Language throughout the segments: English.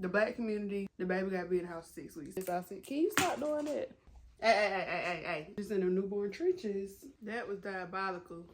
the black community, the baby got to be in the house 6 weeks. So I said, can you stop doing that? Hey. Just in the newborn trenches. That was diabolical.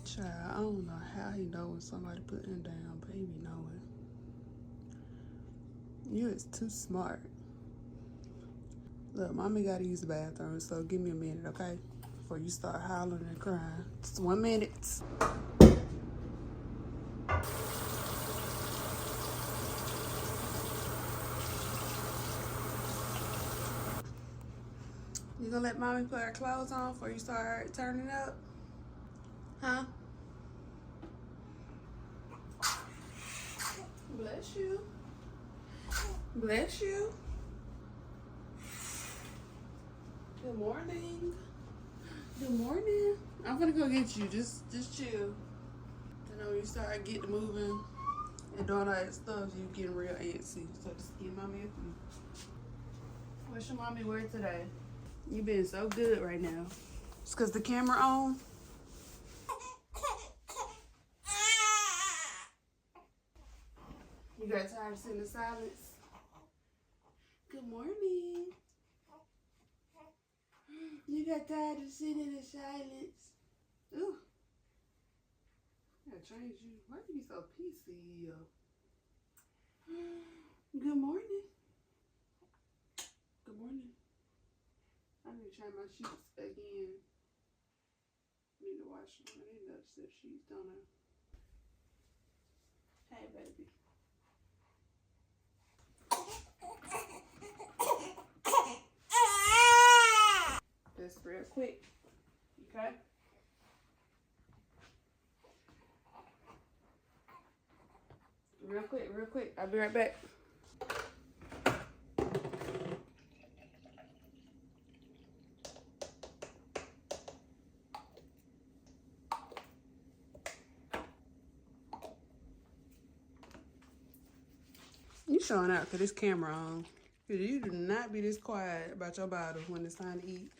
Child, I don't know how he knows when somebody put him down, baby know it. You is too smart. Look, mommy gotta use the bathroom, so give me a minute, okay? Before you start howling and crying. Just 1 minute. You gonna let mommy put her clothes on before you start turning up? Huh? Bless you. Bless you. Good morning. Good morning. I'm gonna go get you. Just chill. You know, you start getting moving and doing all that stuff, you getting real antsy. So just give mommy a few. What's your mommy wear today? You been so good right now. It's cause the camera on. You got tired of sitting in silence? Good morning. You got tired of sitting in silence? Ooh. I gotta change you. Why you be so PC? Good morning. Good morning. I need to change my sheets again. Need to wash them. I need to set sheets, don't I? Hey, baby. Just real quick, okay? Real quick. I'll be right back. You showing out because this camera on. You do not be this quiet about your bottle when it's time to eat.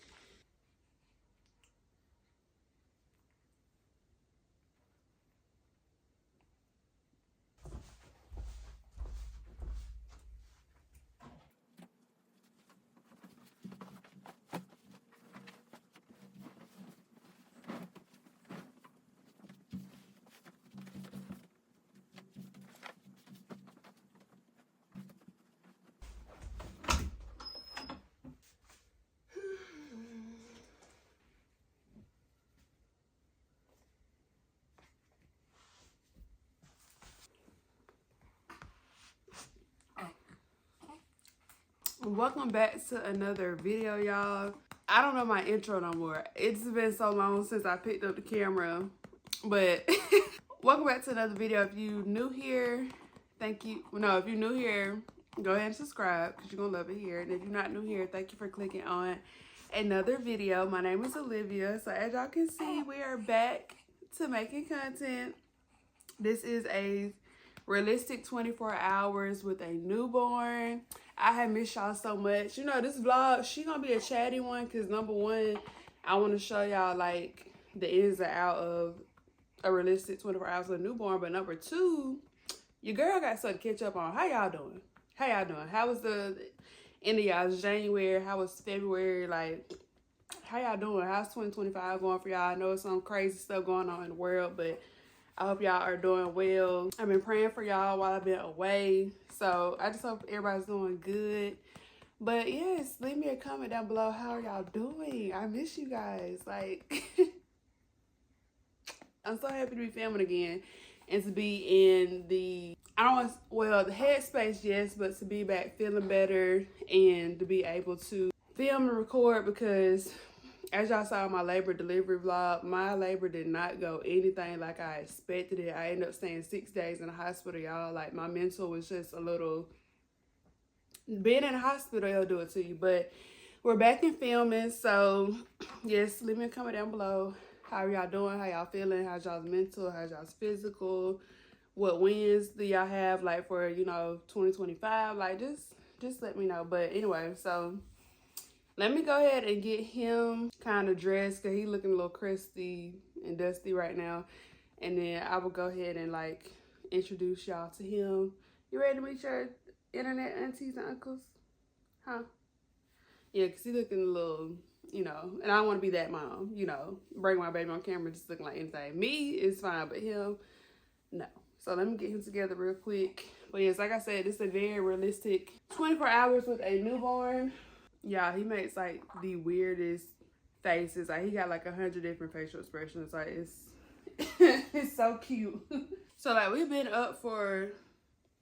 Welcome back to another video, y'all. I don't know my intro no more. It's been so long since I picked up the camera, but welcome back to another video. If you new here, thank you. No, if you're new here, go ahead and subscribe because you're gonna love it here. And if you're not new here, thank you for clicking on another video. My name is Olivia. So as y'all can see, we are back to making content. This is a realistic 24 hours with a newborn. I have missed y'all so much. You know, this vlog, she gonna be a chatty one because number one, I want to show y'all like the ins and out of a realistic 24 hours with a newborn. But number two, your girl got something to catch up on. How y'all doing? How y'all doing? How was the end of y'all's January? How was February? Like, how y'all doing? How's 2025 going for y'all? I know it's some crazy stuff going on in the world, but I hope y'all are doing well. I've been praying for y'all while I've been away. So I just hope everybody's doing good. But yes, leave me a comment down below. How are y'all doing? I miss you guys. Like, I'm so happy to be filming again and to be in the, the headspace, yes, but to be back feeling better and to be able to film and record because as y'all saw in my labor delivery vlog, my labor did not go anything like I expected it. I ended up staying 6 days in the hospital, y'all. Like, my mental was just a little... Being in the hospital, it'll do it to you. But we're back in filming, so yes, leave me a comment down below. How are y'all doing? How y'all feeling? How's y'all's mental? How's y'all's physical? What wins do y'all have, like, for, 2025? Like, just let me know. But anyway, so... let me go ahead and get him kind of dressed because he's looking a little crusty and dusty right now. And then I will go ahead and like introduce y'all to him. You ready to meet your internet aunties and uncles? Huh? Yeah, because he's looking a little, and I don't want to be that mom, bring my baby on camera just looking like anything. Me is fine, but him, no. So let me get him together real quick. But yes, like I said, this is a very realistic 24 hours with a newborn. Yeah, he makes like the weirdest faces. Like, he got like 100 different facial expressions. Like, it's it's so cute. So like, we've been up for,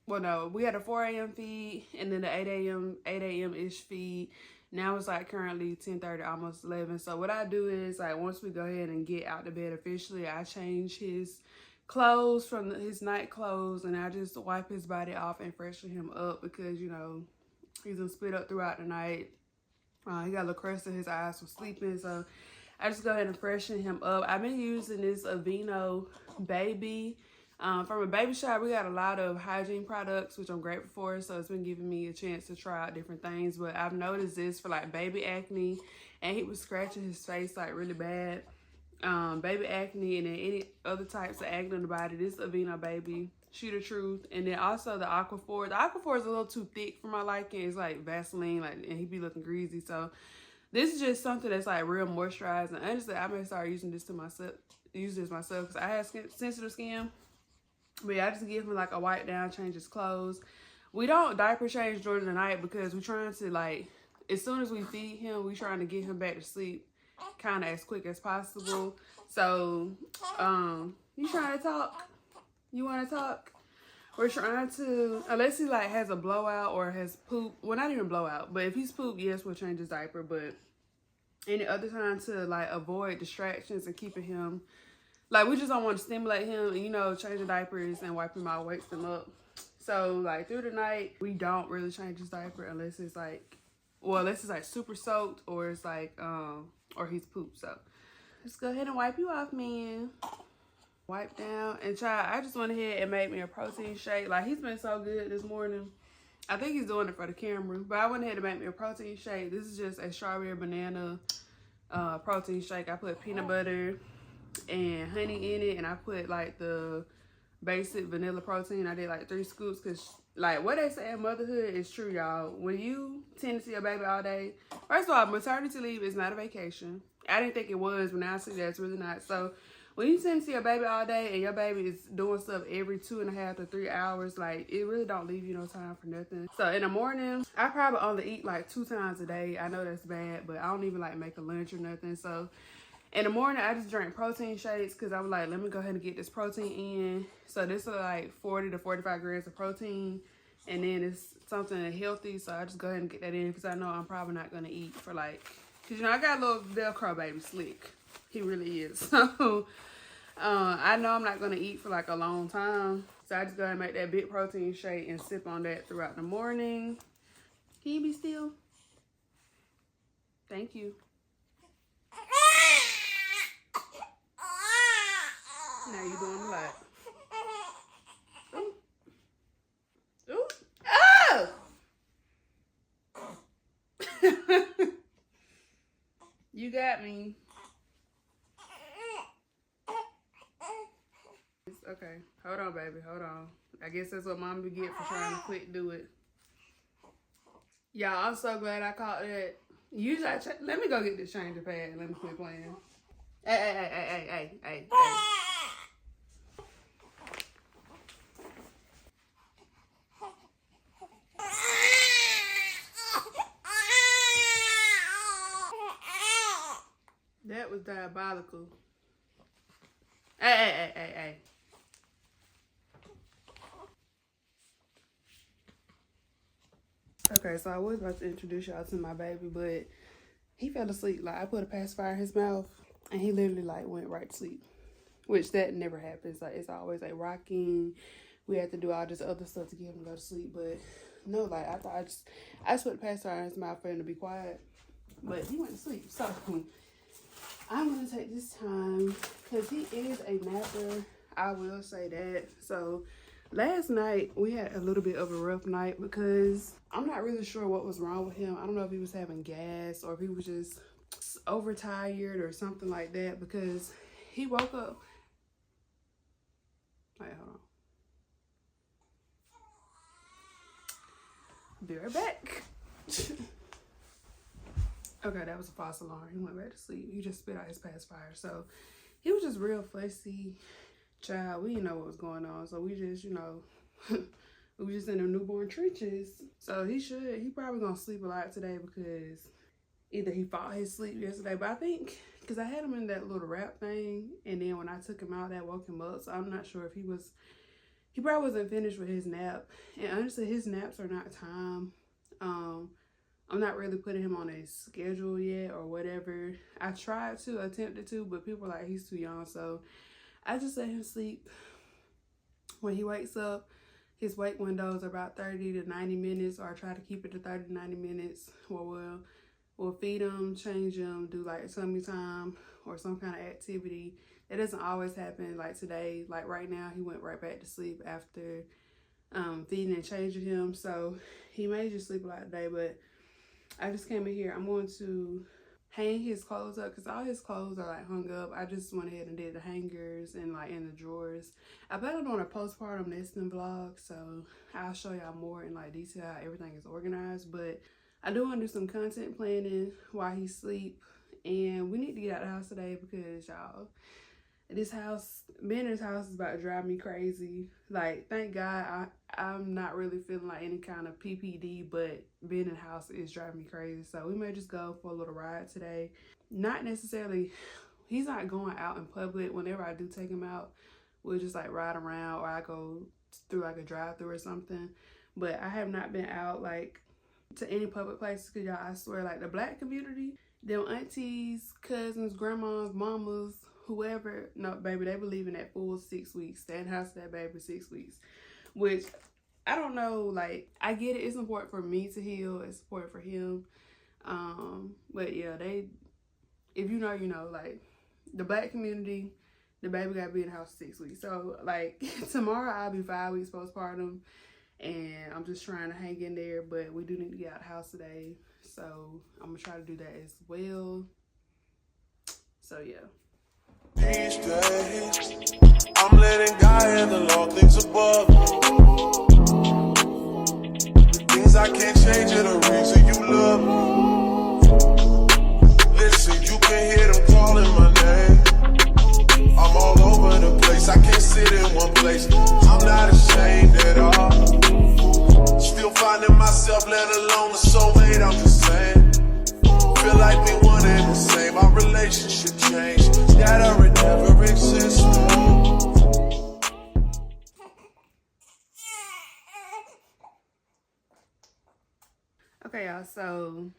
well, no, we had a 4 a.m. feed and then the 8 a.m. ish feed. Now it's like currently 10:30, almost 11. So what I do is like, once we go ahead and get out to bed officially, I change his clothes from his night clothes and I just wipe his body off and freshen him up because, he's gonna spit up throughout the night. He got a little crust in his eyes from sleeping, so I just go ahead and freshen him up. I've been using this Aveeno baby. From a baby shop, we got a lot of hygiene products, which I'm grateful for, so it's been giving me a chance to try out different things. But I've noticed this for like baby acne, and he was scratching his face like really bad. Baby acne and then any other types of acne in the body, this Aveeno baby. Shoot of truth. And then also the Aquaphor. The Aquaphor is a little too thick for my liking. It's like Vaseline, like, and he be looking greasy. So this is just something that's like real moisturizing. Honestly, I may start using this myself because I have sensitive skin. But yeah, I just give him like a wipe down, change his clothes. We don't diaper change during the night because we're trying to like, as soon as we feed him, we're trying to get him back to sleep kind of as quick as possible. So you trying to talk? You want to talk? We're trying to, unless he like has a blowout or has poop. Well, not even blowout, but if he's poop, yes, we'll change his diaper. But any other time to like avoid distractions and keeping him, like, we just don't want to stimulate him and, changing diapers and wiping him out wakes him up. So like through the night, we don't really change his diaper unless it's like, super soaked or it's like, or he's pooped. So let's go ahead and wipe you off, man. Wipe down. And child, I just went ahead and made me a protein shake. Like, he's been so good this morning. I think he's doing it for the camera, but I went ahead and made me a protein shake. This is just a strawberry banana protein shake. I put peanut butter and honey in it, and I put like the basic vanilla protein. I did like 3 scoops because like what they say in motherhood is true, y'all. When you tend to see a baby all day, first of all, maternity leave is not a vacation. I didn't think it was, but now I see that it's really not. So when you tend to see a baby all day and your baby is doing stuff every 2.5 to 3 hours, like, it really don't leave you no time for nothing. So in the morning, I probably only eat like 2 times a day. I know that's bad, but I don't even like make a lunch or nothing. So in the morning, I just drink protein shakes because I was like, let me go ahead and get this protein in. So this is like 40 to 45 grams of protein. And then it's something healthy, so I just go ahead and get that in because I know I'm probably not going to eat for like, because, you know, I got a little Velcro baby slick. He really is. So I know I'm not going to eat for like a long time. So I just go ahead and make that big protein shake and sip on that throughout the morning. Can you be still? Thank you. Now you're doing a lot. Ooh. Ooh. Oh! You got me. Okay, hold on, baby, hold on. I guess that's what mom would get for trying to quick do it. Y'all, I'm so glad I caught that. Usually, let me go get this changer pad and let me quit playing. Hey. That was diabolical. Hey. Okay, so I was about to introduce y'all to my baby, but he fell asleep. Like, I put a pacifier in his mouth, and he literally, like, went right to sleep. Which, that never happens. Like, it's always, like, rocking. We have to do all this other stuff to get him to go to sleep. But, no, like, I thought I just put a pacifier in his mouth for him to be quiet. But he went to sleep. So, I'm going to take this time, because he is a napper. I will say that. So, last night, we had a little bit of a rough night because I'm not really sure what was wrong with him. I don't know if he was having gas or if he was just overtired or something like that, because he woke up. Wait, hold on. Be right back. Okay, that was a false alarm. He went back to sleep. He just spit out his pacifier. So he was just real fussy. Child, we didn't know what was going on. So we just, you know, we was just in the newborn trenches. So he probably gonna sleep a lot today because either he fought his sleep yesterday, but I think, because I had him in that little wrap thing, and then when I took him out, that woke him up. So I'm not sure if he probably wasn't finished with his nap. And honestly, his naps are not timed. I'm not really putting him on a schedule yet or whatever. I attempted to, but people are like, he's too young. So I just let him sleep. When he wakes up, his wake windows are about 30 to 90 minutes, or I try to keep it to 30 to 90 minutes. We'll feed him, change him, do like tummy time or some kind of activity. It doesn't always happen. Like today, like right now, he went right back to sleep after feeding and changing him. So he may just sleep a lot today, but I just came in here. I'm going to hang his clothes up because all his clothes are like hung up. I just went ahead and did the hangers and like in the drawers. I planned on a postpartum nesting vlog, so I'll show y'all more in like detail how everything is organized. But I do want to do some content planning while he sleep, and we need to get out of the house today because y'all, being in this house is about to drive me crazy. Like, thank God I'm not really feeling like any kind of PPD, but being in the house is driving me crazy. So we may just go for a little ride today. Not necessarily, he's not going out in public. Whenever I do take him out, we'll just like ride around, or I go through like a drive-through or something. But I have not been out like to any public places because y'all, I swear, like the Black community, them aunties, cousins, grandmas, mamas, whoever, no, baby, they believe in that full 6 weeks. Stay in the house with that baby 6 weeks. Which, I don't know, like, I get it. It's important for me to heal. It's important for him. But yeah, if you know, you know, like, the Black community, the baby got to be in the house 6 weeks. So, like, tomorrow I'll be 5 weeks postpartum. And I'm just trying to hang in there. But we do need to get out of the house today. So, I'm going to try to do that as well. So, yeah. These days, I'm letting God handle all things above. The things I can't change are the reason you love me. Listen, you can hear them calling my name. I'm all over the place, I can't sit in one place. I'm not ashamed at all. Still finding myself, let alone a soulmate, I'm just saying. Feel like we one and the same, our relationship changed. That or it never existed. Okay, y'all, so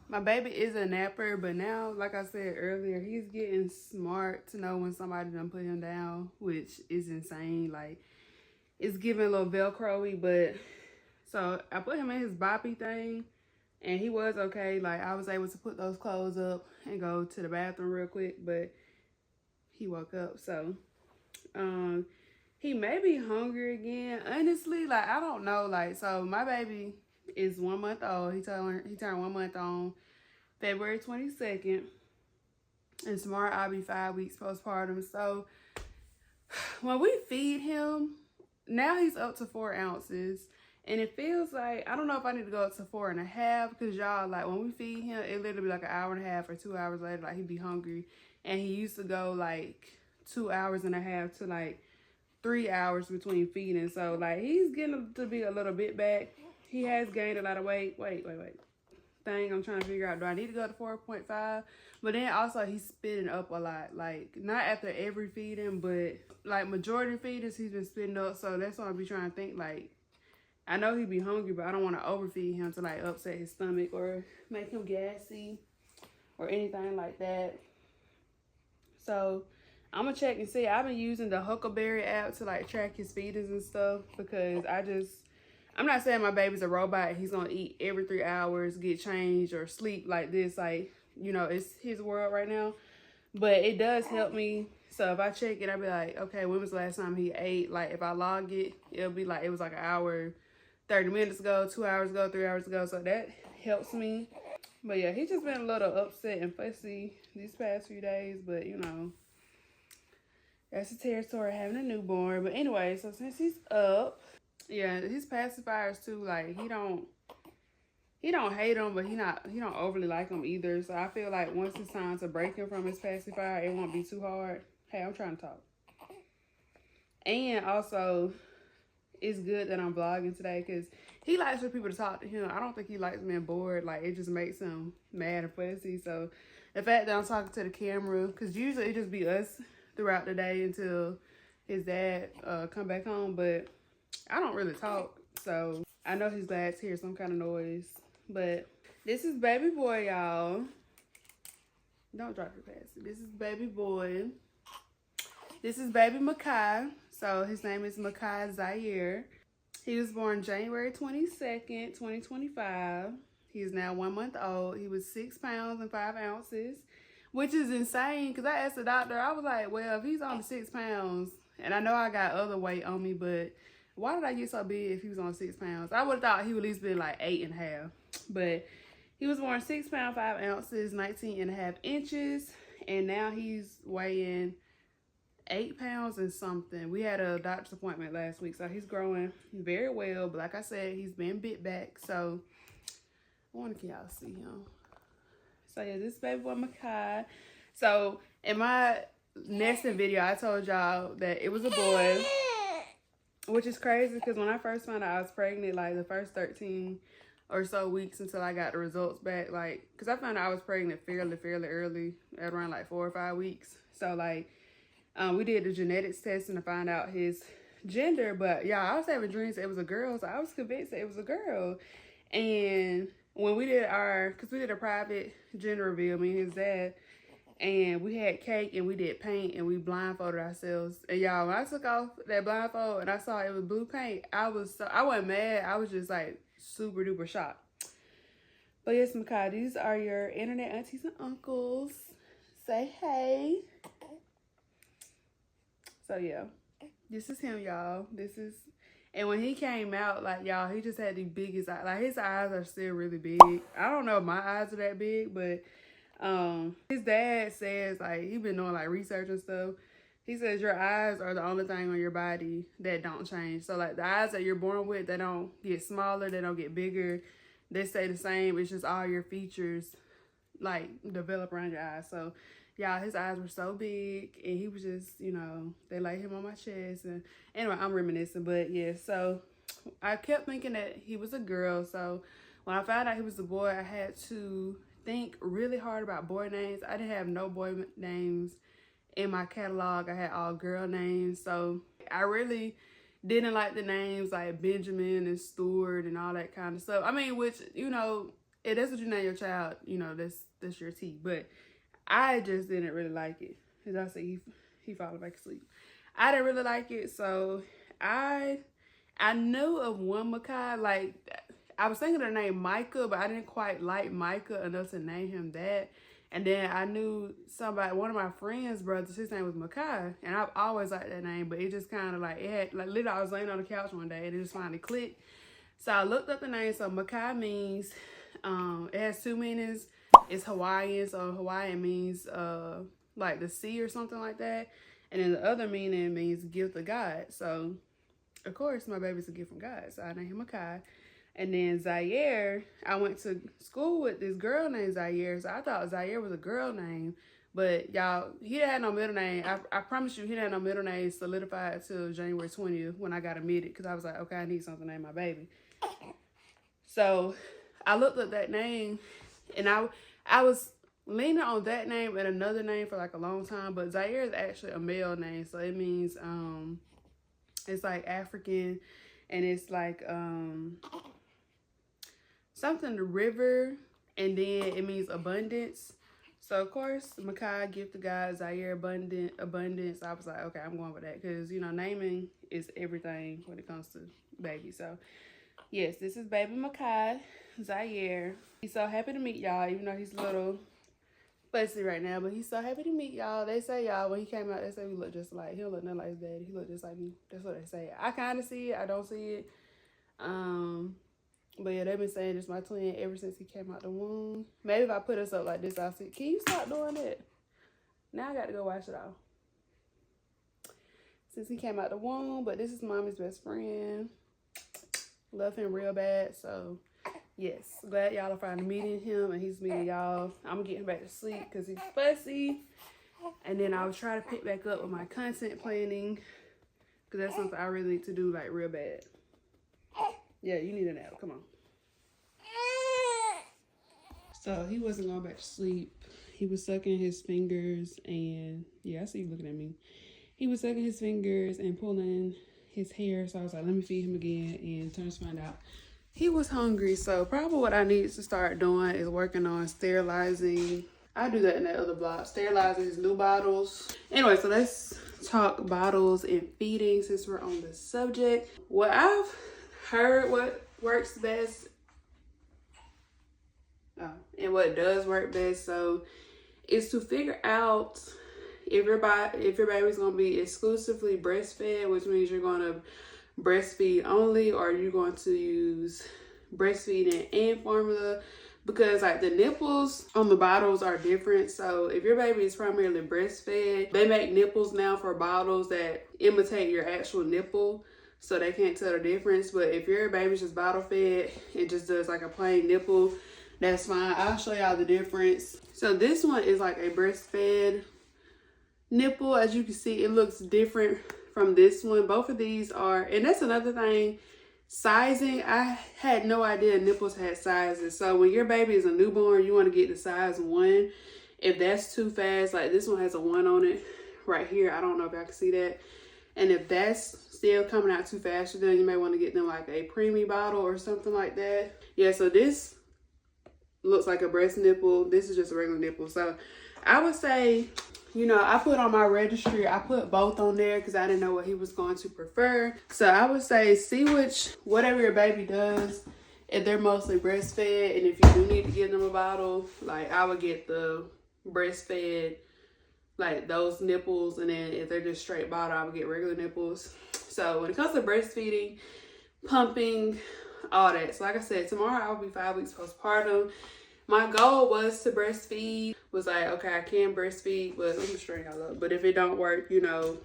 my baby is a napper, but now, like I said earlier, he's getting smart to know when somebody done put him down, which is insane. Like, it's giving a little Velcro-y, but so I put him in his boppy thing, and he was okay. Like, I was able to put those clothes up and go to the bathroom real quick, but he woke up. So, he may be hungry again. Honestly, like, I don't know. Like, so my baby is 1 month old. He turned 1 month on February 22nd. And tomorrow I'll be 5 weeks postpartum. So when we feed him, now he's up to 4 ounces. And it feels like, I don't know if I need to go up to 4.5, because y'all, like, when we feed him, it literally be like 1.5 hours or 2 hours later, like, he'd be hungry. And he used to go like 2.5 hours to like 3 hours between feeding. So like, he's getting to be a little bit back. He has gained a lot of weight. Wait. Thing I'm trying to figure out, do I need to go to 4.5? But then also he's spitting up a lot. Like, not after every feeding, but like majority of feedings he's been spitting up. So that's why I be trying to think, like, I know he'd be hungry, but I don't want to overfeed him to like upset his stomach or make him gassy or anything like that. So I'm gonna check and see. I've been using the Huckleberry app to like track his feedings and stuff, because I'm not saying my baby's a robot. He's gonna eat every 3 hours, get changed, or sleep like this. Like, you know, it's his world right now. But it does help me. So if I check it, I'll be like, okay, when was the last time he ate? Like, if I log it, it'll be like, it was like 1 hour, 30 minutes ago, 2 hours ago, 3 hours ago. So that helps me. But yeah, he's just been a little upset and fussy these past few days. But, you know, that's the territory of having a newborn. But anyway, so since he's up, yeah, his pacifiers too, like, he don't hate them, but he don't overly like them either. So I feel like once it's time to break him from his pacifier, it won't be too hard. Hey, I'm trying to talk. And also, it's good that I'm vlogging today, because he likes for people to talk to him. I don't think he likes being bored. Like, it just makes him mad and fussy. So the fact that I'm talking to the camera, because usually it just be us throughout the day until his dad come back home, but I don't really talk, so I know he's glad to hear some kind of noise. But this is baby boy, y'all. Don't drop your pass. This is baby boy. This is baby Makai. So his name is Makai Zaire. He was born January 22nd, 2025. He is now 1 month old. He was 6 pounds and 5 ounces, which is insane, because I asked the doctor, I was like, well, if he's only 6 pounds, and I know I got other weight on me, but why did I get so big if he was on 6 pounds? I would have thought he would at least be like 8.5. But he was born 6 pounds, 5 ounces, 19.5 inches. And now he's weighing 8 pounds and something. We had a doctor's appointment last week. So he's growing very well. But like I said, he's been bit back. So I want to y'all see him. So yeah, this baby boy Makai. So in my nesting video, I told y'all that it was a boy. Which is crazy, because when I first found out I was pregnant, like the first 13 or so weeks until I got the results back, like, because I found out I was pregnant fairly early, at around like 4 or 5 weeks. So like, we did the genetics testing to find out his gender, but yeah, I was having dreams that it was a girl, so I was convinced that it was a girl. And when we did because we did a private gender reveal, me and his dad, and we had cake and we did paint and we blindfolded ourselves. And y'all, when I took off that blindfold and I saw it was blue paint, I wasn't mad. I was just like super duper shocked. But yes, Makai, these are your internet aunties and uncles. Say hey. So yeah, this is him, y'all. And when he came out, like, y'all, he just had the biggest eyes. Like, his eyes are still really big. I don't know if my eyes are that big, but his dad says, like, he been doing like research and stuff. He says your eyes are the only thing on your body that don't change. So like the eyes that you're born with, they don't get smaller, they don't get bigger, they stay the same. It's just all your features like develop around your eyes. So y'all, his eyes were so big, and he was just, you know, they laid him on my chest. And anyway, I'm reminiscing, but yeah, so I kept thinking that he was a girl. So when I found out he was a boy, I had to think really hard about boy names. I didn't have no boy names in my catalog. I had all girl names. So I really didn't like the names like Benjamin and Stuart and all that kind of stuff. I mean, which, you know, if that's what you name your child, you know, that's your tea. But I just didn't really like it. As I say, he falling back asleep. I didn't really like it, so I knew of one Makai. Like, I was thinking of the name Micah, but I didn't quite like Micah enough to name him that. And then I knew somebody, one of my friends' brothers, his name was Makai, and I've always liked that name, but it just kind of like, it had, like, literally I was laying on the couch one day and it just finally clicked. So I looked up the name. So Makai means, it has two meanings. It's Hawaiian, so Hawaiian means like the sea or something like that. And then the other meaning means gift of God. So, of course, my baby's a gift from God, so I named him Makai. And then Zaire, I went to school with this girl named Zaire, so I thought Zaire was a girl name. But y'all, he didn't have no middle name. I promise you, he didn't have no middle name solidified until January 20th when I got admitted, because I was like, okay, I need something to name my baby. So I looked up that name, and I was leaning on that name and another name for like a long time, but Zaire is actually a male name, so it means it's like African, and it's like something the river, and then it means abundance. So of course, Makai, gift of God, Zaire, abundance. I was like, okay, I'm going with that, because you know, naming is everything when it comes to baby. So yes, this is baby Makai, Zaire. He's so happy to meet y'all, even though he's a little fussy right now, but he's so happy to meet y'all. They say, y'all, when he came out, they say we look just alike. He don't look nothing like his daddy. He look just like me. That's what they say. I kind of see it. I don't see it. But yeah, they've been saying it's my twin ever since he came out the womb. Maybe if I put us up like this, I'll see. Can you stop doing that? Now I got to go wash it off. Since he came out the womb, but this is mommy's best friend. Love him real bad, so yes, glad y'all are finally meeting him and he's meeting y'all. I'm getting back to sleep because he's fussy. And then I was trying to pick back up with my content planning, because that's something I really need to do like real bad. Yeah, you need a nap. Come on. So he wasn't going back to sleep. He was sucking his fingers, and yeah, I see you looking at me. He was sucking his fingers and pulling his hair. So I was like, let me feed him again, and turns to find out he was hungry. So probably what I need to start doing is working on sterilizing. I do that in that other vlog. Sterilizing his new bottles. Anyway, so let's talk bottles and feeding since we're on the subject. What I've heard what works best, and what does work best, so is to figure out if your baby's gonna be exclusively breastfed, which means you're gonna breastfeed only, or you're going to use breastfeeding and formula, because like the nipples on the bottles are different. So if your baby is primarily breastfed, they make nipples now for bottles that imitate your actual nipple, so they can't tell the difference. But if your baby's just bottle fed, it just does like a plain nipple, that's fine. I'll show y'all the difference. So this one is like a breastfed nipple. As you can see, it looks different from this one. Both of these are, and that's another thing, sizing. I had no idea nipples had sizes. So when your baby is a newborn, you want to get the size 1. If that's too fast, like this one has a 1 on it right here. I don't know if y'all can see that. And if that's still coming out too fast, then you may want to get them like a preemie bottle or something like that. Yeah, so this looks like a breast nipple. This is just a regular nipple. So I would say, you know, I put on my registry, I put both on there because I didn't know what he was going to prefer. So I would say see whatever your baby does, if they're mostly breastfed, and if you do need to give them a bottle, like I would get the breastfed, like those nipples, and then if they're just straight bottle, I would get regular nipples. So when it comes to breastfeeding, pumping, all that. So like I said, tomorrow I'll be 5 weeks postpartum. My goal was to breastfeed. Was like, okay, I can breastfeed, but let me straighten y'all up. But if it don't work, you know,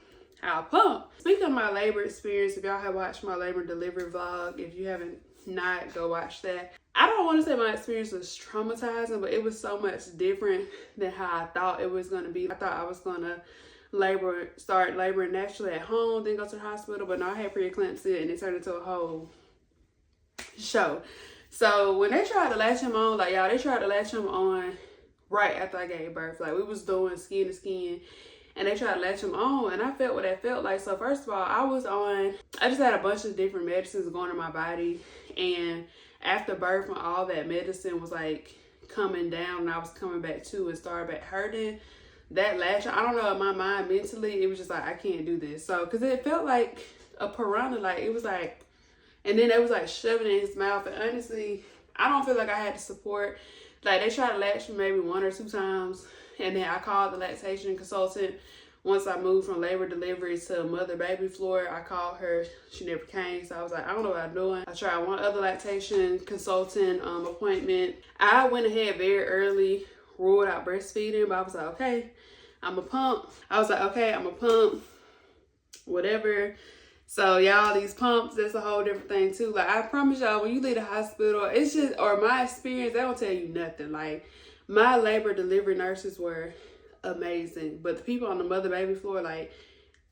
I'll pump. Speaking of my labor experience, if y'all have watched my labor and delivery vlog, if you haven't not, go watch that. I don't want to say my experience was traumatizing, but it was so much different than how I thought it was going to be. I thought I was going to start laboring naturally at home, then go to the hospital, but no, I had preeclampsia, and it turned into a whole show. So when they tried to latch him on, like y'all, they tried to latch him on right after I gave birth. Like we was doing skin to skin, and they tried to latch them on, and I felt what that felt like. So first of all, I just had a bunch of different medicines going in my body, and after birth, when all that medicine was like coming down and I was coming back to and started back hurting, that latch, I don't know, in my mind mentally, it was just like, I can't do this. So, because it felt like a piranha, like it was like, and then it was like shoving it in his mouth. And honestly, I don't feel like I had the support. Like, they tried to latch me maybe 1 or 2 times, and then I called the lactation consultant. Once I moved from labor delivery to mother-baby floor, I called her. She never came, so I was like, I don't know what I'm doing. I tried one other lactation consultant appointment. I went ahead very early, ruled out breastfeeding, but I was like, okay, I'm a pump. Whatever. So y'all, these pumps, that's a whole different thing too. Like, I promise y'all, when you leave the hospital, it's just, or my experience, they don't tell you nothing. Like, my labor delivery nurses were amazing, but the people on the mother baby floor, like,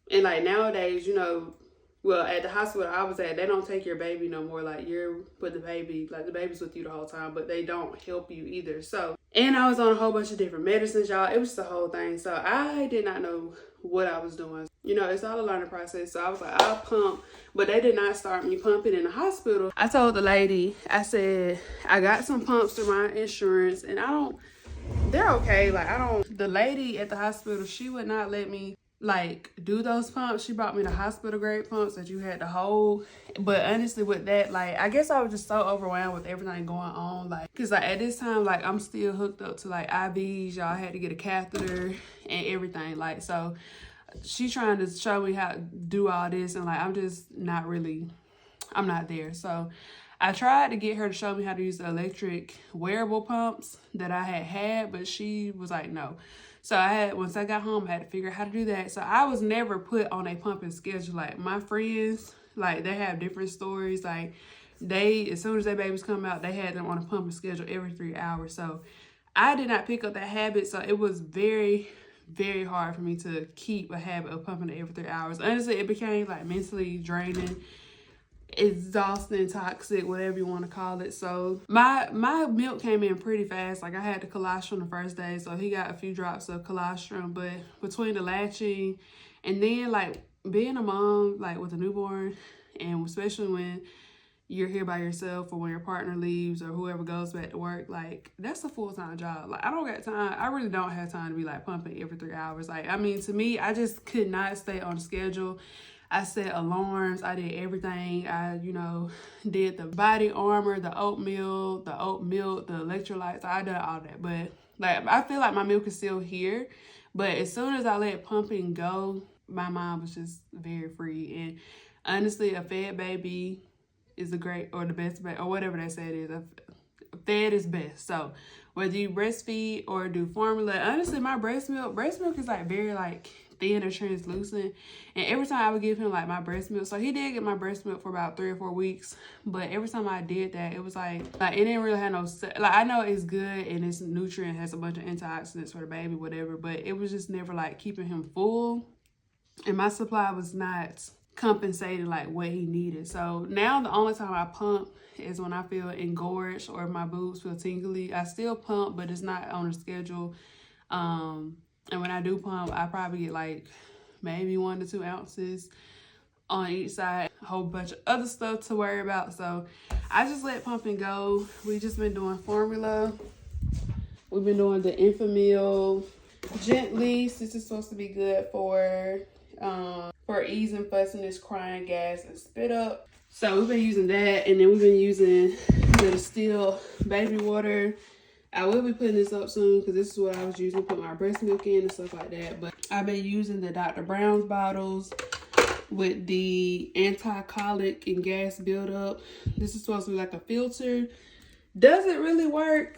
and like nowadays, you know, well, at the hospital I was at, they don't take your baby no more. Like, you're with the baby, like the baby's with you the whole time, but they don't help you either. So, and I was on a whole bunch of different medicines, y'all. It was just a whole thing. So I did not know what I was doing. You know, it's all a learning process. So I was like, I'll pump, but they did not start me pumping in the hospital. I told the lady, I said, I got some pumps through my insurance, and they're okay. Like, the lady at the hospital, she would not let me like do those pumps. She brought me the hospital grade pumps that you had to hold. But honestly, with that, like, I guess I was just so overwhelmed with everything going on. Like, cause like at this time, like, I'm still hooked up to like IVs. Y'all, had to get a catheter and everything. Like, so she trying to show me how to do all this, and like, I'm not there. So I tried to get her to show me how to use the electric wearable pumps that I had, but she was like, no. So once I got home, I had to figure out how to do that. So I was never put on a pumping schedule. Like, my friends, like, they have different stories. Like, as soon as their babies come out, they had them on a pumping schedule every 3 hours. So I did not pick up that habit. So it was very, very hard for me to keep a habit of pumping every 3 hours. Honestly, it became like mentally draining, exhausting, toxic, whatever you want to call it. So my milk came in pretty fast. Like, I had the colostrum the first day, so he got a few drops of colostrum. But between the latching and then like being a mom, like with a newborn, and especially when you're here by yourself or when your partner leaves or whoever goes back to work, like, that's a full-time job. Like, I don't got time. I really don't have time to be like pumping every 3 hours. Like, I mean, to me, I just could not stay on schedule. I set alarms. I did everything. I, you know, did the body armor, the oatmeal, the oat milk, the electrolytes. I did all that. But like, I feel like my milk is still here. But as soon as I let pumping go, my mind was just very free. And honestly, a fed baby is the best baby, or whatever they say it is. A fed is best. So whether you breastfeed or do formula, honestly, my breast milk is like very like thin or translucent, and every time I would give him like my breast milk, so he did get my breast milk for about 3 or 4 weeks, but every time I did that, it was like it didn't really have no, like, I know it's good and it's nutrient, has a bunch of antioxidants for the baby, whatever, but it was just never like keeping him full, and my supply was not compensating like what he needed. So now the only time I pump is when I feel engorged or if my boobs feel tingly. I still pump, but it's not on a schedule. And when I do pump, I probably get like maybe 1 to 2 ounces on each side. A whole bunch of other stuff to worry about. So I just let pumping go. We just been doing formula. We've been doing the Infamil gently. This is supposed to be good for easing fussiness, crying, gas, and spit up. So we've been using that, and then we've been using the distilled baby water. I will be putting this up soon because this is what I was using to put my breast milk in and stuff like that. But I've been using the Dr. Brown's bottles with the anti-colic and gas buildup. This is supposed to be like a filter. Does it really work?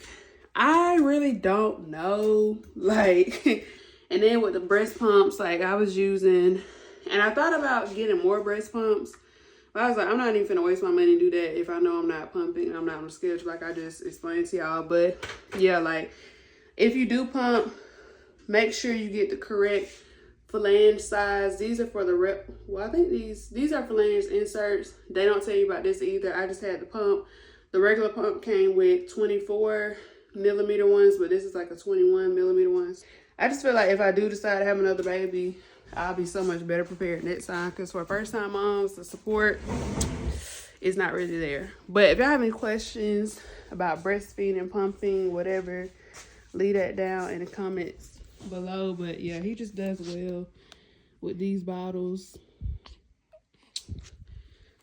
I really don't know. Like, and then with the breast pumps, like, I was using, and I thought about getting more breast pumps. But I was like, I'm not even finna waste my money and do that if I know I'm not pumping, I'm not on the schedule like I just explained to y'all. But yeah, like, if you do pump, make sure you get the correct phalange size. These are for the I think these are phalange inserts. They don't tell you about this either. I just had the pump. The regular pump came with 24 millimeter ones, but this is like a 21 millimeter ones. I just feel like if I do decide to have another baby, I'll be so much better prepared next time. Because for first time moms, the support is not really there. But if y'all have any questions about breastfeeding, pumping, whatever, leave that down in the comments below. But yeah, he just does well with these bottles.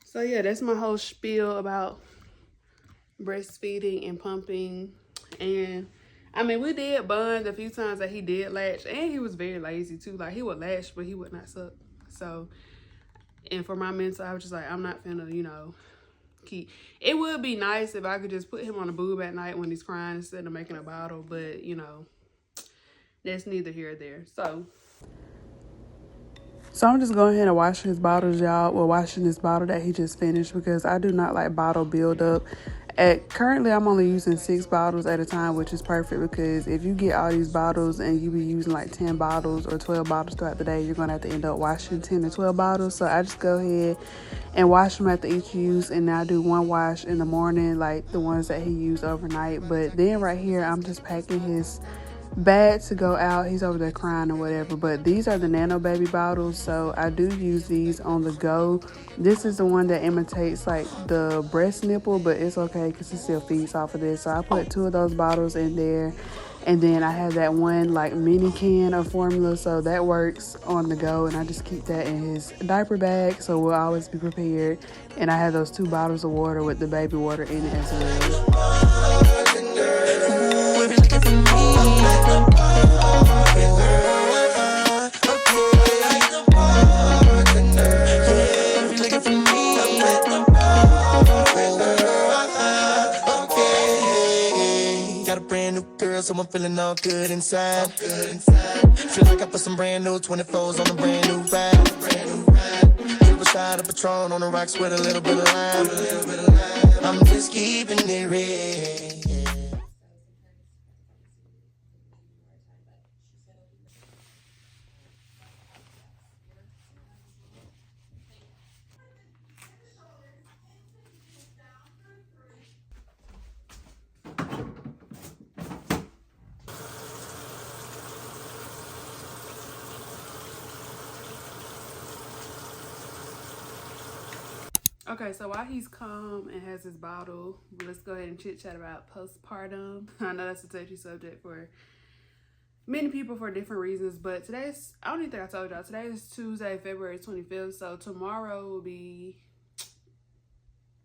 So yeah, that's my whole spiel about breastfeeding and pumping. And I mean, we did bond a few times that he did latch, and he was very lazy too. Like, he would latch, but he would not suck. So, and for my mental, I was just like, I'm not finna, you know, keep. It would be nice if I could just put him on a boob at night when he's crying instead of making a bottle, but you know, that's neither here or there. So I'm just going ahead and washing his bottles, y'all. Well, washing this bottle that he just finished, because I do not like bottle buildup. Currently, I'm only using 6 bottles at a time, which is perfect, because if you get all these bottles and you be using like 10 bottles or 12 bottles throughout the day, you're going to have to end up washing 10 to 12 bottles. So I just go ahead and wash them after each use, and I do one wash in the morning, like the ones that he used overnight. But then right here, I'm just packing his bad to go out. He's over there crying or whatever, but these are the nano baby bottles, so I do use these on the go. This is the one that imitates like the breast nipple, but it's okay because he still feeds off of this. So I put 2 of those bottles in there, and then I have that one like mini can of formula, so that works on the go, and I just keep that in his diaper bag, so we'll always be prepared. And I have those 2 bottles of water with the baby water in it as well. Got a brand new girl, so I'm feeling all good inside. Feel like I put some brand new 24s on a brand new ride. Triple shot of Patron on the rocks with a little bit of lime. I'm just keeping it real. Okay, so while he's calm and has his bottle, let's go ahead and chit chat about postpartum. I know that's a touchy subject for many people for different reasons, but today's, I don't even think I told y'all, today is Tuesday, February 25th, so tomorrow will be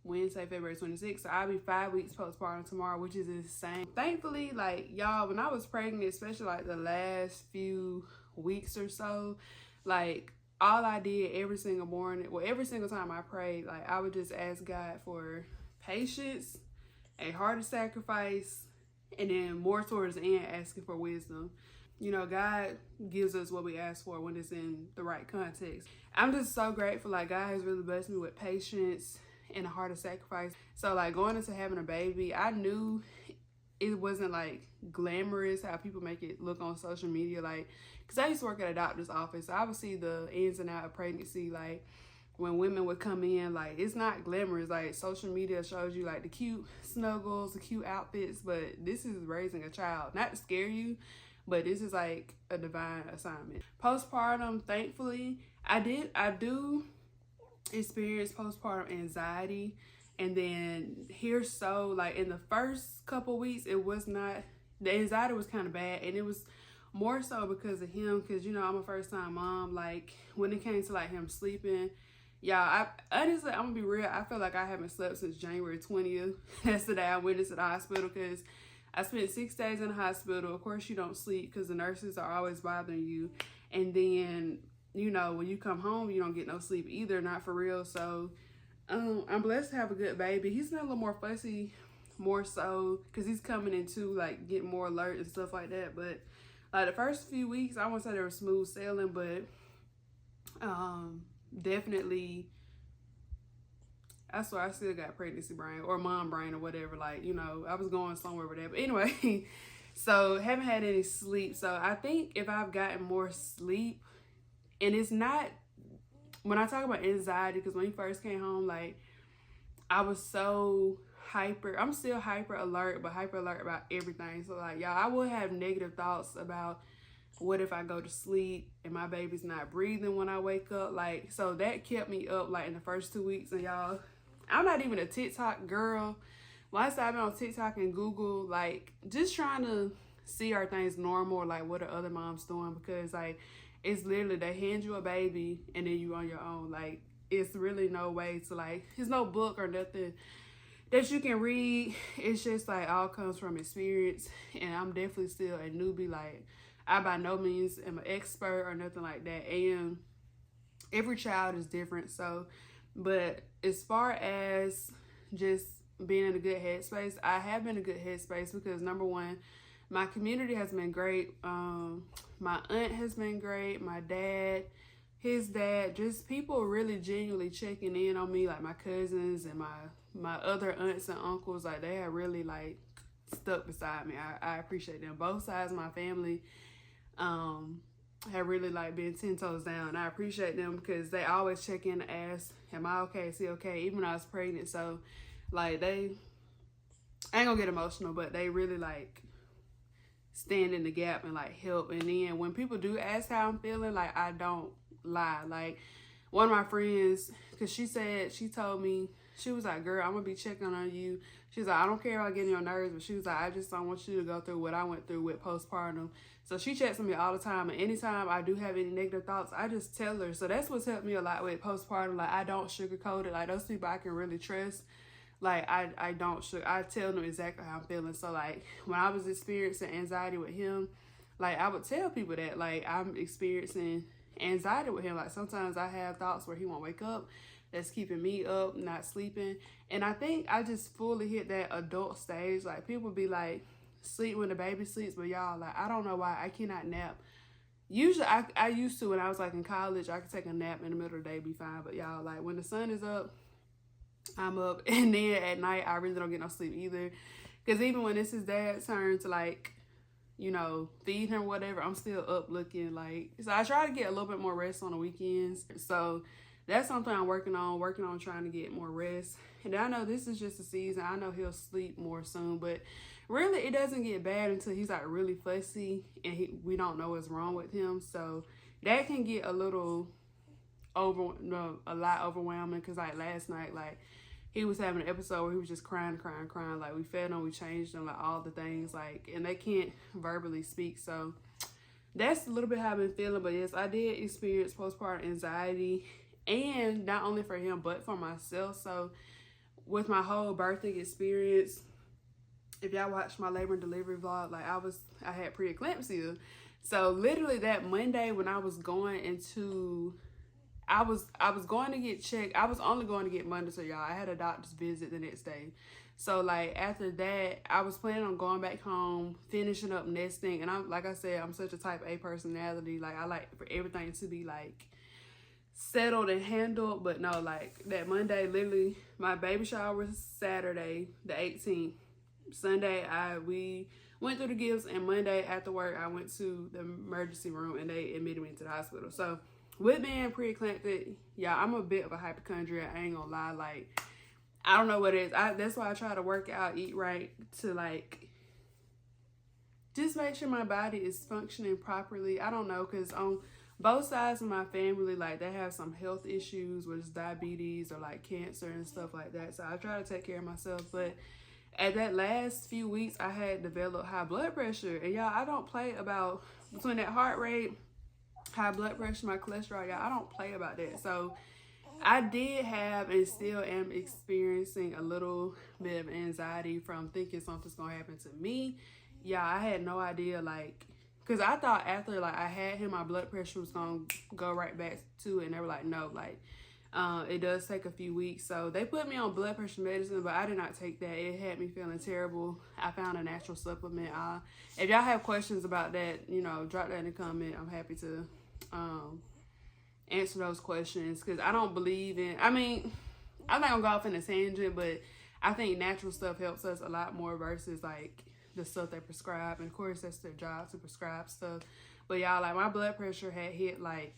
Wednesday, February 26th, so I'll be 5 weeks postpartum tomorrow, which is insane. Thankfully, like, y'all, when I was pregnant, especially like the last few weeks or so, like, all I did every single morning, well, every single time I prayed, like, I would just ask God for patience, a heart of sacrifice, and then more towards the end, asking for wisdom. You know, God gives us what we ask for when it's in the right context. I'm just so grateful. Like, God has really blessed me with patience and a heart of sacrifice. So, like, going into having a baby, I knew it wasn't like glamorous how people make it look on social media. Like, because I used to work at a doctor's office, so I would see the ins and outs of pregnancy. Like, when women would come in, like, it's not glamorous. Like, social media shows you like the cute snuggles, the cute outfits, but this is raising a child. Not to scare you, but this is like a divine assignment. Postpartum, thankfully, I do experience postpartum anxiety. And then like in the first couple weeks, it was not, the anxiety was kind of bad. And it was more so because of him, because, you know, I'm a first time mom. Like, when it came to like him sleeping, y'all, honestly, I'm gonna be real, I feel like I haven't slept since January 20th. That's the day I went into the hospital, because I spent 6 days in the hospital. Of course, you don't sleep because the nurses are always bothering you. And then, you know, when you come home, you don't get no sleep either, not for real. So I'm blessed to have a good baby. He's been a little more fussy, more so because he's coming into like getting more alert and stuff like that. But like the first few weeks, I won't say they were smooth sailing, but definitely, I swear I still got pregnancy brain or mom brain or whatever. Like, you know, I was going somewhere with that. But anyway, so haven't had any sleep. So I think if I've gotten more sleep, and it's not, when I talk about anxiety, because when he first came home, like, I was so hyper. I'm still hyper alert, but hyper alert about everything. So, like, y'all, I would have negative thoughts about What if I go to sleep and my baby's not breathing when I wake up? Like, so that kept me up like in the first 2 weeks. And y'all, I'm not even a TikTok girl. Once I've been on TikTok and Google, like, just trying to see are things normal, like what are other moms doing, because like it's literally they hand you a baby and then you on your own. Like, it's really no way to, like, there's no book or nothing that you can read. It's just like all comes from experience, and I'm definitely still a newbie. Like, I by no means am an expert or nothing like that, and every child is different. So, but as far as just being in a good headspace, I have been in a good headspace because number one, my community has been great. My aunt has been great. My dad, his dad, just people really genuinely checking in on me, like my cousins and my other aunts and uncles. Like, they have really like stuck beside me. I appreciate them. Both sides of my family have really like been 10 toes down. I appreciate them because they always check in and ask, am I okay? Is he okay? Even when I was pregnant. So like, I ain't gonna get emotional, but they really like stand in the gap and like help. And then when people do ask how I'm feeling, like, I don't lie. Like, one of my friends, because she told me, she was like, girl, I'm gonna be checking on you. She's like, I don't care about getting your nerves, but she was like, I just don't want you to go through what I went through with postpartum. So she checks on me all the time, and anytime I do have any negative thoughts, I just tell her. So that's what's helped me a lot with postpartum. Like, I don't sugarcoat it. Like, those people I can really trust. Like, I tell them exactly how I'm feeling. So like, when I was experiencing anxiety with him, like, I would tell people that, like, I'm experiencing anxiety with him. Like, sometimes I have thoughts where he won't wake up, that's keeping me up, not sleeping. And I think I just fully hit that adult stage. Like, people be like, sleep when the baby sleeps, but y'all, like, I don't know why I cannot nap. Usually I used to, when I was like in college, I could take a nap in the middle of the day, be fine. But y'all, like, when the sun is up, I'm up. And then at night, I really don't get no sleep either. Because even when it's his dad's turn to, like, you know, feed him, whatever, I'm still up looking. Like, so I try to get a little bit more rest on the weekends. So that's something I'm working on trying to get more rest. And I know this is just a season. I know he'll sleep more soon, but really it doesn't get bad until he's like really fussy and we don't know what's wrong with him. So that can get a lot overwhelming. Because like last night, like, he was having an episode where he was just crying. Like, we fed him, we changed him, like, all the things, like, and they can't verbally speak. So that's a little bit how I've been feeling. But yes, I did experience postpartum anxiety, and not only for him, but for myself. So with my whole birthing experience, if y'all watched my labor and delivery vlog, like, I had preeclampsia. So literally that Monday when I was going into, I was going to get checked. I was only going to get Monday, so y'all, I had a doctor's visit the next day. So like after that, I was planning on going back home, finishing up nesting. And like I said, I'm such a type A personality. Like, I like for everything to be like settled and handled. But no, like that Monday, literally my baby shower was Saturday the 18th. Sunday we went through the gifts, and Monday after work I went to the emergency room and they admitted me to the hospital. So with being preeclamptic, yeah, I'm a bit of a hypochondriac. I ain't gonna lie. Like, I don't know what it is. That's why I try to work out, eat right, to like just make sure my body is functioning properly. I don't know, because on both sides of my family, like, they have some health issues, whether it's diabetes or like cancer and stuff like that. So I try to take care of myself. But at that last few weeks, I had developed high blood pressure. And y'all, I don't play about between that heart rate, high blood pressure, my cholesterol, y'all, I don't play about that. So I did have and still am experiencing a little bit of anxiety from thinking something's gonna happen to me. Yeah, I had no idea, like, because I thought after like I had him, my blood pressure was gonna go right back to it, and they were like, no, like, it does take a few weeks. So they put me on blood pressure medicine, but I did not take that. It had me feeling terrible. I found a natural supplement. If y'all have questions about that, you know, drop that in the comment. I'm happy to answer those questions, because I don't believe in, I mean, I'm not gonna go off in a tangent, but I think natural stuff helps us a lot more versus like the stuff they prescribe. And of course that's their job to prescribe stuff. But y'all, like, my blood pressure had hit like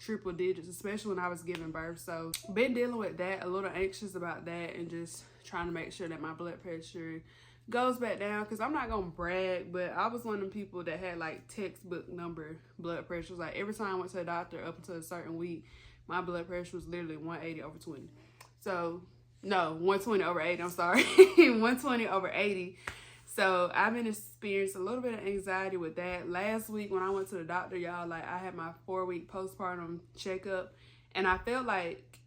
triple digits, especially when I was giving birth. So been dealing with that, a little anxious about that, and just trying to make sure that my blood pressure goes back down, because I'm not gonna brag, but I was one of them people that had like textbook number blood pressures. Like every time I went to the doctor up until a certain week, my blood pressure was literally 180/20. So no, 120/80, I'm sorry. 120/80. So I've been experiencing a little bit of anxiety with that. Last week when I went to the doctor, y'all, like I had my 4-week postpartum checkup, and I felt like,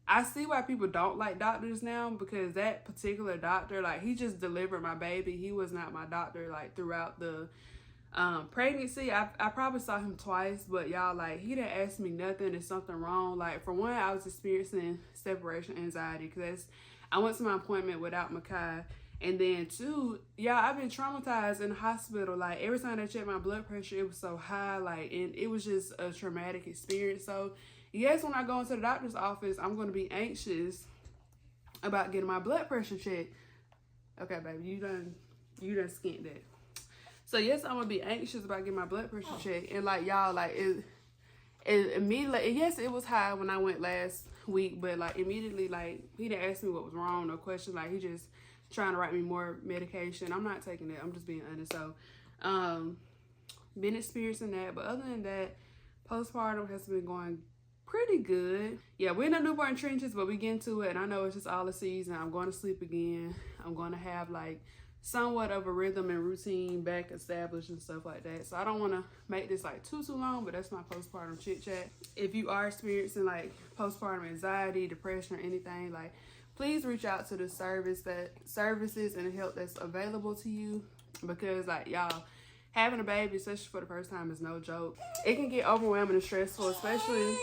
I see why people don't like doctors now, because that particular doctor, like he just delivered my baby. He was not my doctor like throughout the pregnancy. I probably saw him twice, but y'all, like he didn't ask me nothing. Is something wrong? Like for one, I was experiencing separation anxiety because I went to my appointment without Makai. And then two, y'all, I've been traumatized in the hospital. Like every time they checked my blood pressure, it was so high, like, and it was just a traumatic experience. So yes, when I go into the doctor's office, I'm going to be anxious about getting my blood pressure checked. Okay, baby, you done skint that. So yes, I'm going to be anxious about getting my blood pressure checked. And like, y'all, like it immediately, yes, it was high when I went last week, but like immediately, like he didn't ask me what was wrong or question. Like he just trying to write me more medication. I'm not taking it. I'm just being honest. So, been experiencing that. But other than that, postpartum has been going pretty good. Yeah, we're in the newborn trenches, but we get into it. And I know it's just all the season. I'm going to sleep again. I'm going to have like somewhat of a rhythm and routine back established and stuff like that. So I don't want to make this like too long, but that's my postpartum chit chat. If you are experiencing like postpartum anxiety, depression, or anything, like please reach out to the services and the help that's available to you, because like y'all, having a baby, especially for the first time, is no joke. It can get overwhelming and stressful, especially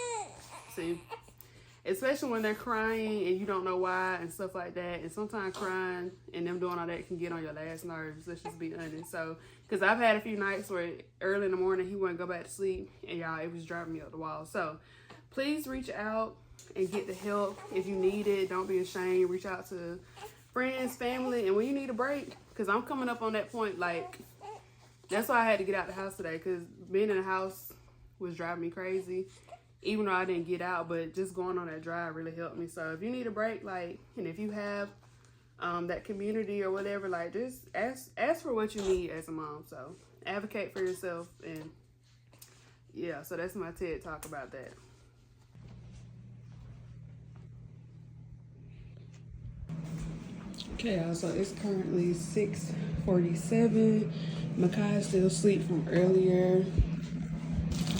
when they're crying and you don't know why and stuff like that. And sometimes crying and them doing all that can get on your last nerves. Let's just be honest. So, because I've had a few nights where early in the morning he wouldn't go back to sleep, and y'all, it was driving me up the wall. So please reach out and get the help if you need it. Don't be ashamed. Reach out to friends, family, and when you need a break, because I'm coming up on that point. Like that's why I had to get out the house today, because being in the house was driving me crazy, even though I didn't get out. But just going on that drive really helped me. So if you need a break, like, and if you have that community or whatever, like just ask for what you need as a mom. So advocate for yourself. And yeah, so that's my TED talk about that. Okay, y'all, so it's currently 6:47. Makai is still asleep from earlier.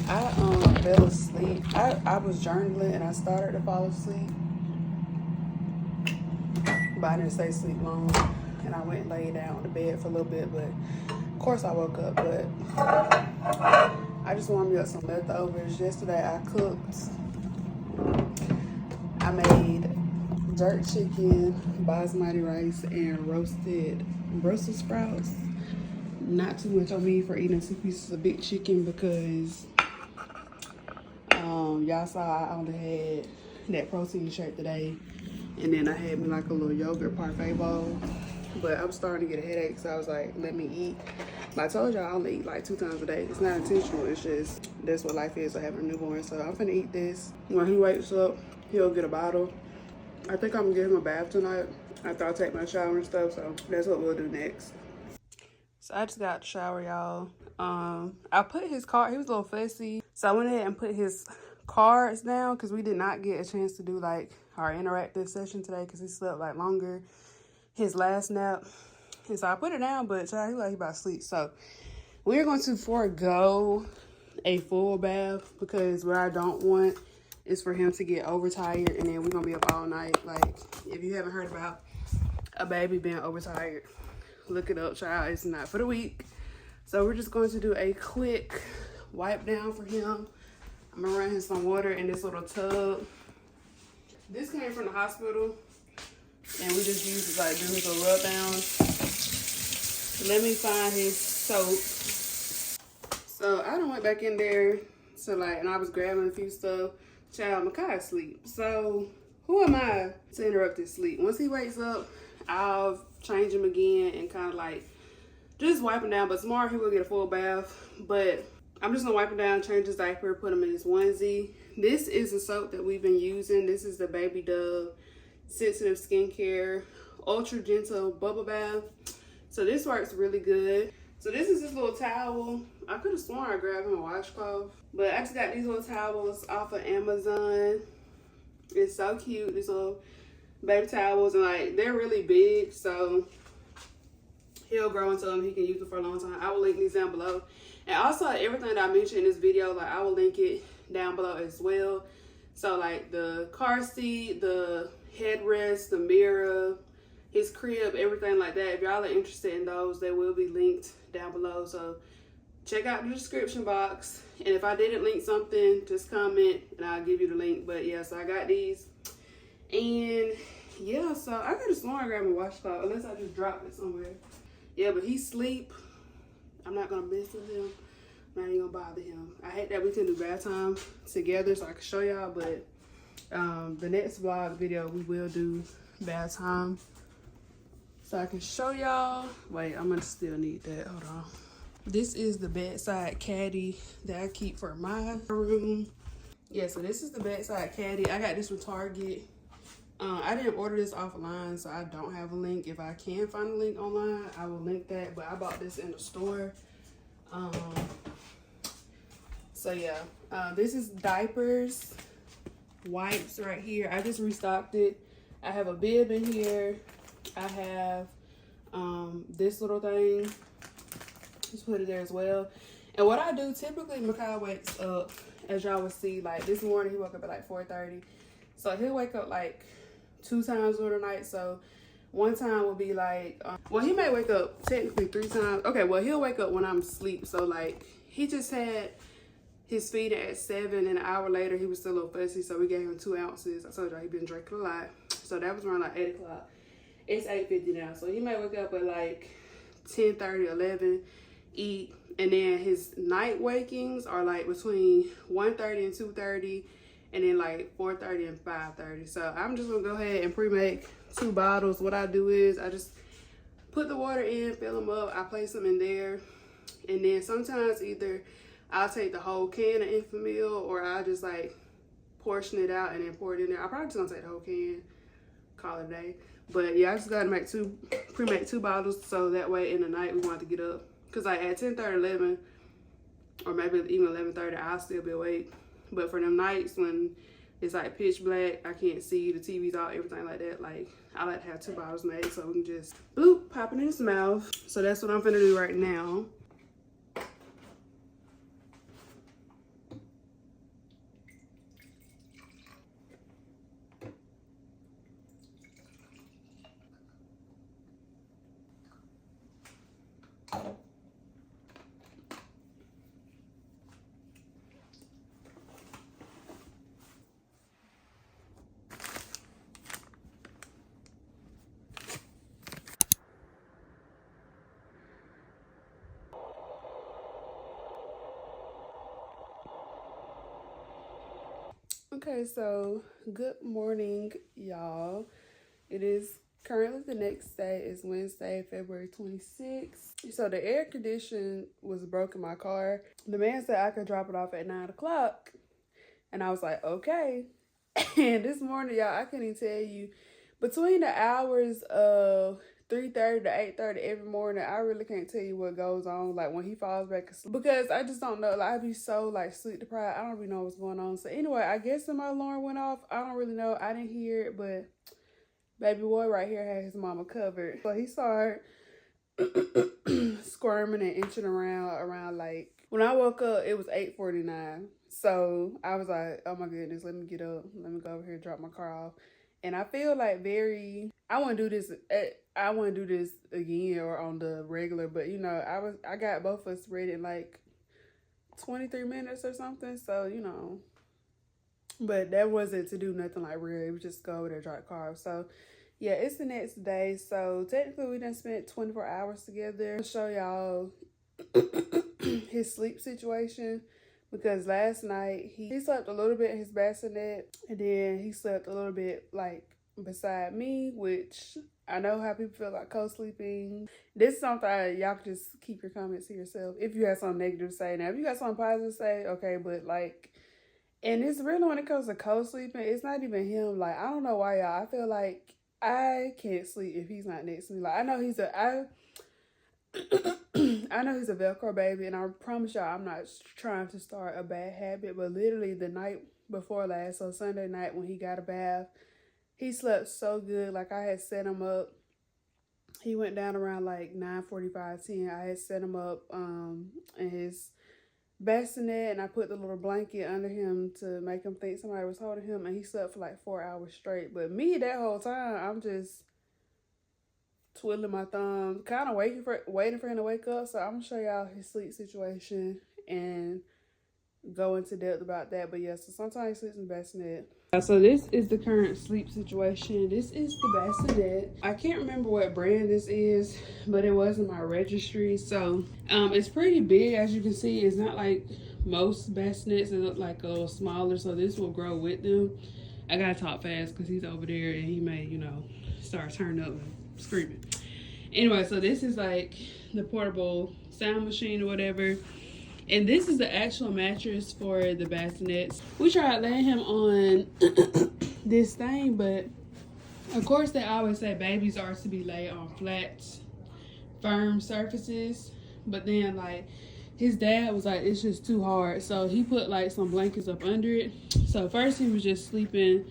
I fell asleep. I was journaling and I started to fall asleep, but I didn't stay asleep long. And I went and laid down on the bed for a little bit, but of course I woke up. But I just warmed me up some leftovers. Yesterday I cooked. I made jerk chicken, basmati rice, and roasted Brussels sprouts. Not too much on me for eating 2 pieces of big chicken, because y'all saw I only had that protein shake today, and then I had me like a little yogurt parfait bowl. But I'm starting to get a headache, so I was like, let me eat. But I told y'all I only eat like 2 times a day. It's not intentional, it's just that's what life is with having a newborn. So I'm finna eat this. When he wakes up, he'll get a bottle. I think I'm gonna give him a bath tonight after I take my shower and stuff, so that's what we'll do next. So I just got out the shower, y'all. I put his card, he was a little fussy, so I went ahead and put his cards down, because we did not get a chance to do like our interactive session today, because he slept like longer his last nap. And so I put it down, but child, he like he about to sleep. So we're going to forego a full bath, because what I don't want is for him to get overtired, and then we're gonna be up all night. Like, if you haven't heard about a baby being overtired, look it up, child. It's not for the weak. So we're just going to do a quick wipe down for him. I'm gonna run him some water in this little tub. This came from the hospital, and we just used to like do his little rub down. Let me find his soap. So I done went back in there to like, and I was grabbing a few stuff. Child, Makai asleep. So who am I to interrupt his sleep? Once he wakes up, I'll change him again and kind of like just wipe him down. But tomorrow he will get a full bath. But I'm just gonna wipe him down, change his diaper, put him in his onesie. This is the soap that we've been using. This is the Baby Dove sensitive skincare, ultra gentle bubble bath. So this works really good. So this is this little towel. I could have sworn I grabbed him a washcloth, but I just got these little towels off of Amazon. It's so cute, these little baby towels, and like they're really big, so he'll grow into them. He can use them for a long time. I will link these down below, and also everything that I mentioned in this video, like I will link it down below as well. So like the car seat, the headrest, the mirror, his crib, everything like that. If y'all are interested in those, they will be linked down below. So check out the description box, and if I didn't link something, just comment and I'll give you the link. But yeah, so I got these, and yeah, so I could have sworn I grabbed a washcloth unless I just dropped it somewhere. Yeah, but he sleep. I'm not gonna mess with him. I'm not even gonna bother him. I hate that we couldn't do bath time together so I can show y'all, but the next vlog video we will do bath time so I can show y'all. Wait, I'm gonna still need that. Hold on. This is the bedside caddy that I keep for my room. Yeah, so this is the bedside caddy. I got this from Target. I didn't order this offline, so I don't have a link. If I can find a link online, I will link that, but I bought this in the store. So yeah, this is diapers, wipes right here. I just restocked it. I have a bib in here. I have this little thing. Just put it there as well. And what I do, typically Makai wakes up, as y'all will see, like this morning he woke up at like 4:30. So he'll wake up like 2 times during the night. So one time will be like, well, he may wake up technically 3 times. Okay, well, he'll wake up when I'm asleep. So like he just had his feeding at 7, and an hour later he was still a little fussy. So we gave him 2 ounces. I told y'all he'd been drinking a lot. So that was around like 8 o'clock. It's 8:50 now. So he may wake up at like 10:30, 11, eat, and then his night wakings are like between 1:30 and 2:30, and then like 4:30 and 5:30. So I'm just gonna go ahead and pre-make 2 bottles. What I do is I just put the water in, fill them up, I place them in there, and then sometimes either I'll take the whole can of infant meal, or I'll just like portion it out and then pour it in there. I probably just gonna take the whole can, call it a day. But yeah, I just gotta make pre-make 2 bottles, so that way in the night we want to get up. Cause like at 10:30, 11, or maybe even 11:30, I'll still be awake. But for them nights when it's like pitch black, I can't see, the TV's out, everything like that, like I like to have 2 bottles made so we can just bloop, pop it in his mouth. So that's what I'm gonna do right now. Okay, so good morning, y'all. It is currently the next day. It's Wednesday, February 26th. So the air condition was broke in my car. The man said I could drop it off at 9 o'clock. And I was like, okay. And this morning, y'all, I couldn't even tell you. Between the hours of 3:30 to 8:30 every morning, I really can't tell you what goes on, like when he falls back asleep, because I just don't know. Like I be so like sleep deprived, I don't really know what's going on. So anyway, I guess my alarm went off. I don't really know. I didn't hear it, but baby boy right here had his mama covered. So he started squirming and inching around like, when I woke up it was 8:49. So I was like, oh my goodness, let me get up, let me go over here and drop my car off. And I feel like I want to do this again or on the regular, but you know, I got both of us ready in like 23 minutes or something. So, you know, but that wasn't to do nothing like real. It was just go over there, drop car. So yeah, it's the next day. So technically we done spent 24 hours together. I'll show y'all his sleep situation. Because last night, he slept a little bit in his bassinet, and then he slept a little bit, like, beside me, which I know how people feel like co-sleeping. This is something y'all can just keep your comments to yourself if you have something negative to say. Now, if you got something positive to say, okay, but, like, And it's really when it comes to co-sleeping, it's not even him. Like, I don't know why, y'all. I feel like I can't sleep if he's not next to me. Like, I know he's I know he's a Velcro baby, and I promise y'all I'm not trying to start a bad habit, but literally the night before last, so Sunday night when he got a bath, he slept so good. Like, I had set him up. He went down around like 9:45, 10. I had set him up in his bassinet, and I put the little blanket under him to make him think somebody was holding him, and he slept for like 4 hours straight. But me, that whole time, I'm just twiddling my thumbs, kind of waiting for him to wake up. So I'm gonna show y'all his sleep situation and go into depth about that. But yeah, so sometimes he sleeps in the bassinet. So this is the current sleep situation. This is the bassinet. I can't remember what brand this is, but it was in my registry. So it's pretty big, as you can see. It's not like most bassinets. It look like a little smaller, so this will grow with them. I gotta talk fast because he's over there and he may, you know, start turning up and screaming. Anyway, so this is like the portable sound machine or whatever. And this is the actual mattress for the bassinets. We tried laying him on this thing, but of course they always say babies are to be laid on flat, firm surfaces. But then like his dad was like, it's just too hard. So he put like some blankets up under it. So first he was just sleeping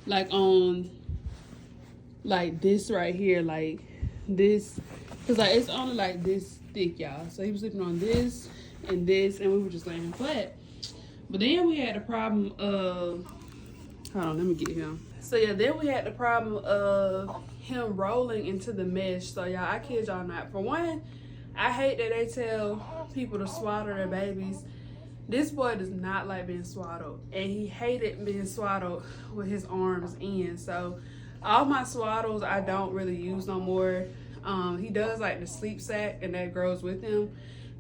like on like this right here, like this, because like it's only like this thick, y'all. So he was sleeping on this and this, and we were just laying him flat. But then we had the problem of, hold on, let me get him. So yeah, then we had the problem of him rolling into the mesh. So y'all, I kid y'all not. For one, I hate that they tell people to swaddle their babies. This boy does not like being swaddled, and he hated being swaddled with his arms in. So all my swaddles I don't really use no more. He does like the sleep sack, and that grows with him.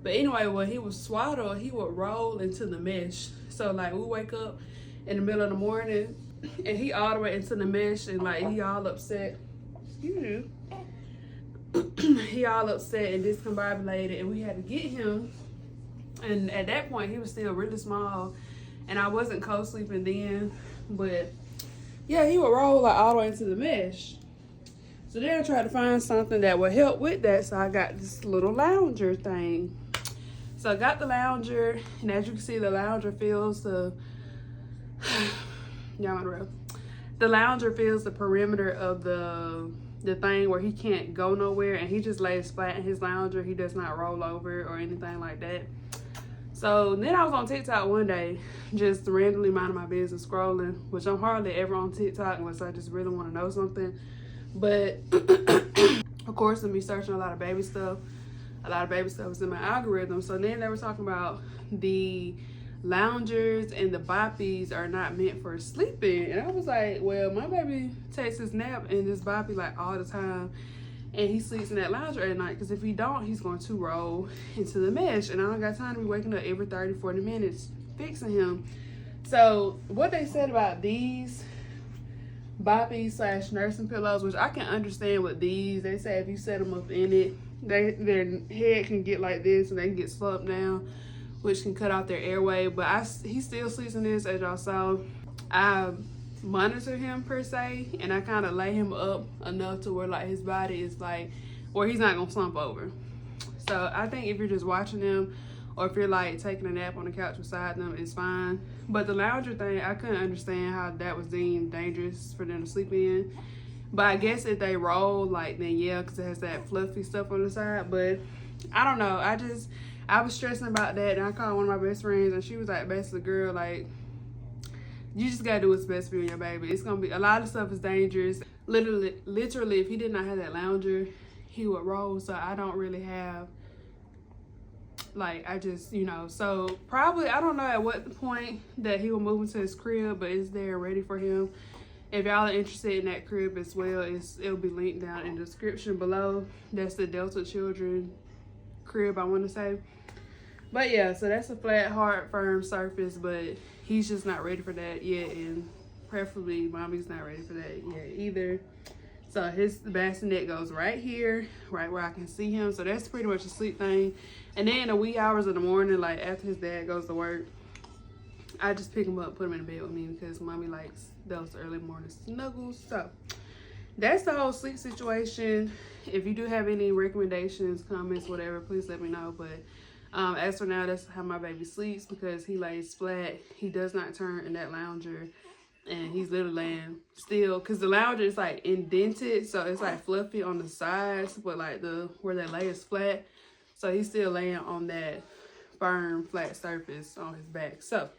But anyway, when he was swaddled, he would roll into the mesh. So like we wake up in the middle of the morning and he all the way into the mesh, and like he all upset. Excuse you. He all upset and discombobulated, and we had to get him. And at that point he was still really small, and I wasn't co-sleeping then, but yeah, he would roll like all the way into the mesh. So then I tried to find something that would help with that, so I got this little lounger thing. So I got the lounger, and as you can see, the lounger fills the the lounger fills the perimeter of the thing where he can't go nowhere, and he just lays flat in his lounger. He does not roll over or anything like that. So then I was on TikTok one day, just randomly minding my business, scrolling, which I'm hardly ever on TikTok unless I just really want to know something. But of course, with me searching a lot of baby stuff was in my algorithm. So then they were talking about the loungers and the boppies are not meant for sleeping. And I was like, well, my baby takes his nap in this boppy like all the time, and he sleeps in that lounger at night, because if he don't, he's going to roll into the mesh, and I don't got time to be waking up every 30-40 minutes fixing him. So what they said about these boppy / nursing pillows, which I can understand with these, they say if you set them up in it, their head can get like this and they can get slumped down, which can cut out their airway. But he still sleeps in this, as y'all saw. I monitor him per se, and I kind of lay him up enough to where like his body is like where he's not gonna slump over. So I think if you're just watching them, or if you're like taking a nap on the couch beside them, it's fine. But the lounger thing, I couldn't understand how that was deemed dangerous for them to sleep in. But I guess if they roll, like, then yeah, because it has that fluffy stuff on the side. But I don't know. I was stressing about that, and I called one of my best friends, and she was like, basically, girl, like, you just gotta do what's best for you and your baby. It's gonna be, a lot of stuff is dangerous. Literally, if he did not have that lounger, he would roll. So I don't really have, like, I just, you know, so probably, I don't know at what point that he will move into his crib, but it's there ready for him. If y'all are interested in that crib as well, it'll be linked down in the description below. That's the Delta Children crib, I want to say. But yeah, so that's a flat, hard, firm surface, but he's just not ready for that yet, and preferably mommy's not ready for that yet either. So his bassinet goes right here, right where I can see him. So that's pretty much a sleep thing. And then in the wee hours of the morning, like after his dad goes to work, I just pick him up, put him in the bed with me because mommy likes those early morning snuggles. So that's the whole sleep situation. If you do have any recommendations, comments, whatever, please let me know. But as for now, that's how my baby sleeps because he lays flat. He does not turn in that lounger, and he's literally laying still because the lounger is like indented, so it's like fluffy on the sides, but like where they lay is flat. So he's still laying on that firm flat surface on his back. So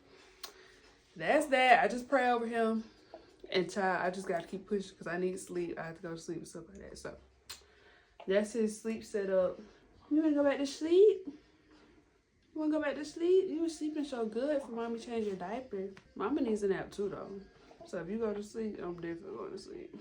that's that. I just pray over him, and child, I just gotta keep pushing because I need sleep. I have to go to sleep and stuff like that. So that's his sleep setup. You wanna go back to sleep? You wanna go back to sleep? You were sleeping so good for mommy change your diaper. Mama needs a nap too though. So if you go to sleep, I'm definitely going to sleep.